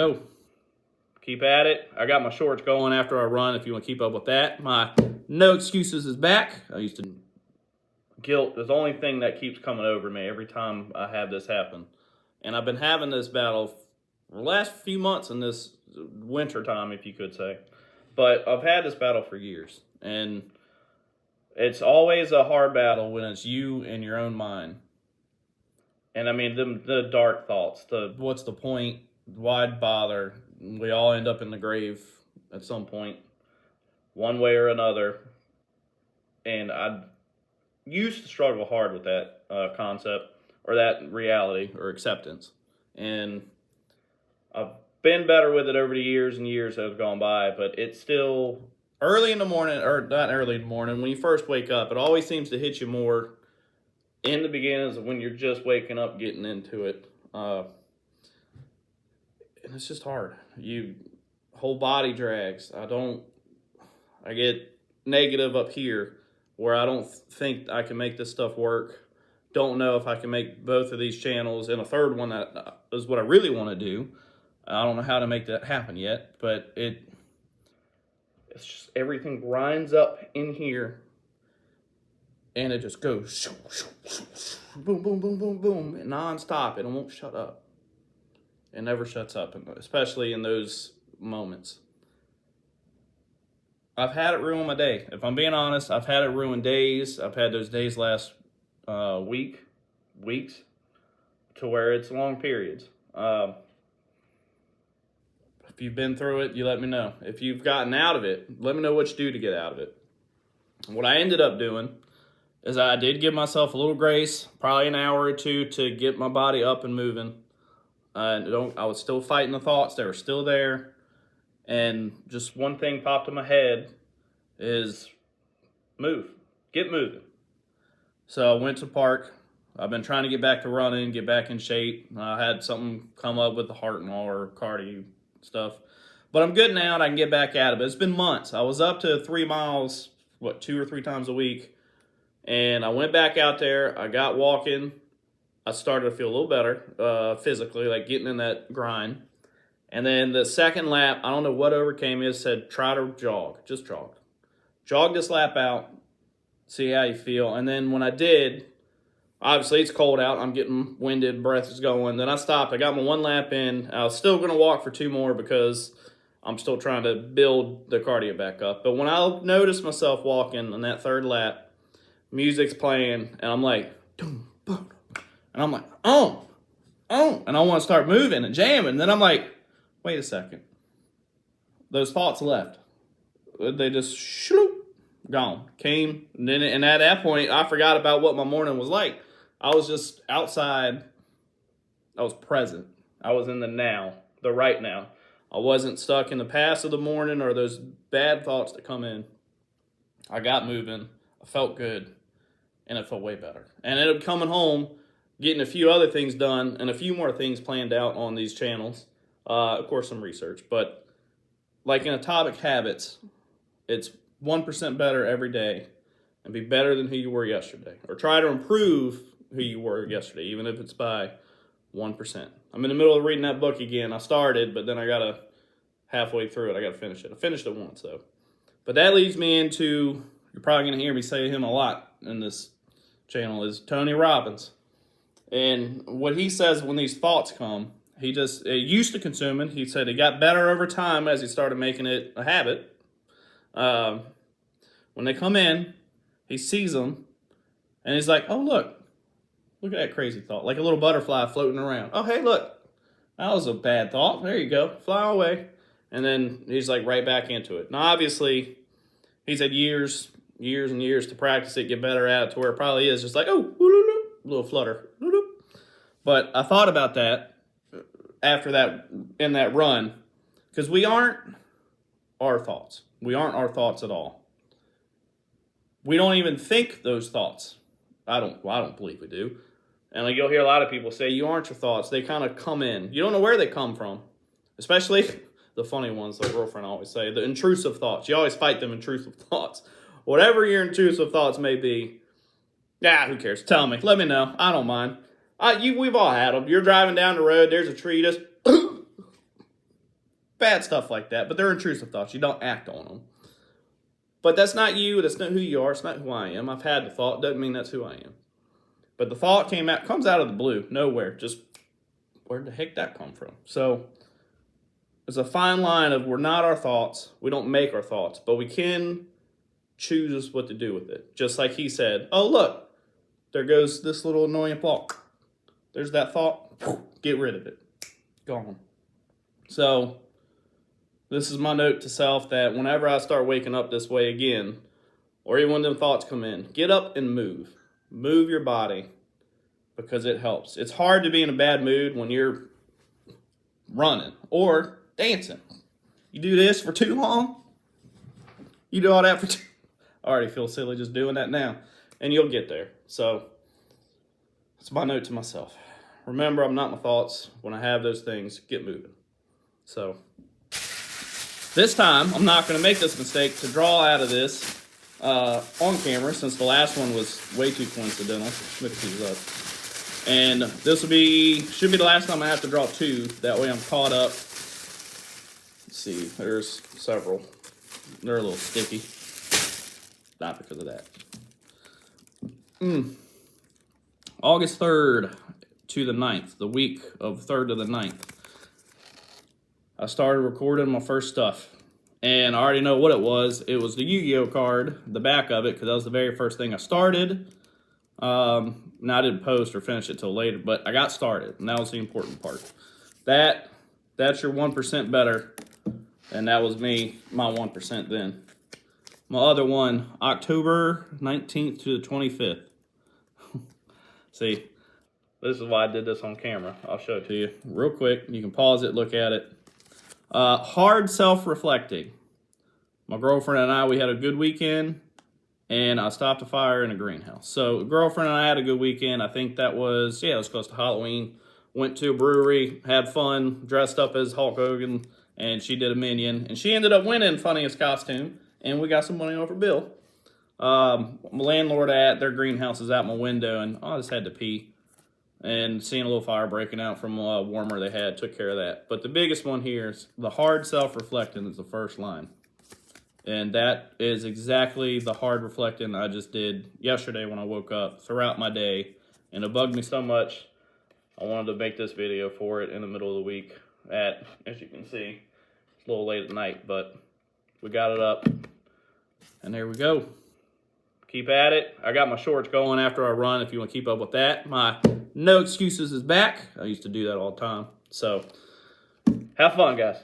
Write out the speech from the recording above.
So, keep at it. I got my shorts going after I run if you want to keep up with that. My no excuses is back. I used to guilt is the only thing that keeps coming over me every time I have this happen. And I've been having this battle for the last few months in this winter time, if you could say. But I've had this battle for years. And it's always a hard battle when it's you and your own mind. And I mean, the dark thoughts, the what's the point? Why'd bother? We all end up in the grave at some point, one way or another. And I used to struggle hard with that concept or that reality or acceptance. And I've been better with it over the years and years that have gone by, but it's still early in the morning, or not early in the morning, when you first wake up, it always seems to hit you more in the beginnings of when you're just waking up, getting into it. And it's just hard. Whole body drags. I get negative up here where I don't think I can make this stuff work. Don't know if I can make both of these channels, and a third one that is what I really want to do. I don't know how to make that happen yet, but it's just everything grinds up in here, and it just goes boom, boom, boom, boom, boom, nonstop. It won't shut up. It never shuts up, especially in those moments. I've had it ruin my day. If I'm being honest, I've had it ruin days. I've had those days last weeks, to where it's long periods. If you've been through it, you let me know. If you've gotten out of it, let me know what you do to get out of it. What I ended up doing is I did give myself a little grace, probably an hour or two, to get my body up and moving. I was still fighting the thoughts. They were still there. And just one thing popped in my head is move. Get moving. So I went to the park. I've been trying to get back to running, get back in shape. I had something come up with the heart and all, or cardio stuff. But I'm good now and I can get back at it. But it's been months. I was up to 3 miles, 2 or 3 times a week. And I went back out there. I got walking. I started to feel a little better physically, like getting in that grind. And then the second lap, I don't know what overcame me, said try to jog. Just jog. Jog this lap out, see how you feel. And then when I did, obviously it's cold out. I'm getting winded, breath is going. Then I stopped. I got my 1 lap in. I was still going to walk for 2 more because I'm still trying to build the cardio back up. But when I noticed myself walking on that 3rd lap, music's playing, and I'm like, boom, boom. And I'm like, oh. And I want to start moving and jamming. And then I'm like, wait a second. Those thoughts left. They just gone. Came. And at that point, I forgot about what my morning was like. I was just outside. I was present. I was in the now, the right now. I wasn't stuck in the past of the morning or those bad thoughts that come in. I got moving. I felt good. And it felt way better. And ended up coming home, getting a few other things done, and a few more things planned out on these channels. Of course, some research. But like in Atomic Habits, it's 1% better every day and be better than who you were yesterday. Or try to improve who you were yesterday, even if it's by 1%. I'm in the middle of reading that book again. I started, but then I got to, halfway through it, I got to finish it. I finished it once, though. But that leads me into, you're probably going to hear me say him a lot in this channel, is Tony Robbins. And what he says when these thoughts come, it used to consume it. He said it got better over time as he started making it a habit. When they come in, he sees them, and he's like, oh, look at that crazy thought. Like a little butterfly floating around. Oh, hey, look, that was a bad thought. There you go. Fly away. And then he's like right back into it. Now, obviously, he's had years and years to practice it, get better at it, to where it probably is just like, oh, a little flutter. But I thought about that after that, in that run, because we aren't our thoughts. We aren't our thoughts at all. We don't even think those thoughts. I don't believe we do. And like you'll hear a lot of people say, you aren't your thoughts. They kind of come in. You don't know where they come from, especially the funny ones, like girlfriend always say, the intrusive thoughts. You always fight them intrusive thoughts. Whatever your intrusive thoughts may be, who cares? Tell me. Let me know. I don't mind. We've all had them. You're driving down the road. There's a tree. Just bad stuff like that, but they're intrusive thoughts. You don't act on them. But that's not you. That's not who you are. It's not who I am. I've had the thought. Doesn't mean that's who I am. But the thought comes out of the blue, nowhere. Just where the heck that come from? So there's a fine line of we're not our thoughts. We don't make our thoughts, but we can choose what to do with it. Just like he said, oh, look, there goes this little annoying thought. There's that thought. Get rid of it. Gone. So this is my note to self that whenever I start waking up this way again, or even when them thoughts come in, get up and move. Move your body because it helps. It's hard to be in a bad mood when you're running or dancing. You do this for too long, you do all that for too... I already feel silly just doing that now, and you'll get there. So that's my note to myself. Remember, I'm not my thoughts. When I have those things, get moving. So this time, I'm not going to make this mistake to draw out of this on camera, since the last one was way too coincidental. Mix these up. And this should be the last time I have to draw two. That way I'm caught up. Let's see, there's several. They're a little sticky. Not because of that. August 3rd to the 9th, the week of 3rd to the 9th. I started recording my first stuff. And I already know what it was. It was the Yu-Gi-Oh card, the back of it, because that was the very first thing I started. Now, I didn't post or finish it till later, but I got started, and that was the important part. That's your 1% better, and that was me, my 1% then. My other one, October 19th to the 25th. See, this is why I did this on camera. I'll show it to you real quick. You can pause it, look at it. Hard self-reflecting. My girlfriend and I, we had a good weekend, and I stopped a fire in a greenhouse. So, girlfriend and I had a good weekend. I think that was, it was close to Halloween. Went to a brewery, had fun, dressed up as Hulk Hogan, and she did a minion. And she ended up winning funniest costume, and we got some money over Bill. My landlord at their greenhouse is out my window, and I just had to pee. And seeing a little fire breaking out from a warmer they had, took care of that. But the biggest one here is the hard self-reflecting is the first line. And that is exactly the hard reflecting I just did yesterday when I woke up throughout my day. And it bugged me so much, I wanted to make this video for it in the middle of the week at, as you can see, it's a little late at night, but we got it up. And there we go. Keep at it. I got my shorts going after I run if you want to keep up with that. My No Excuses is back. I used to do that all the time. So, have fun, guys.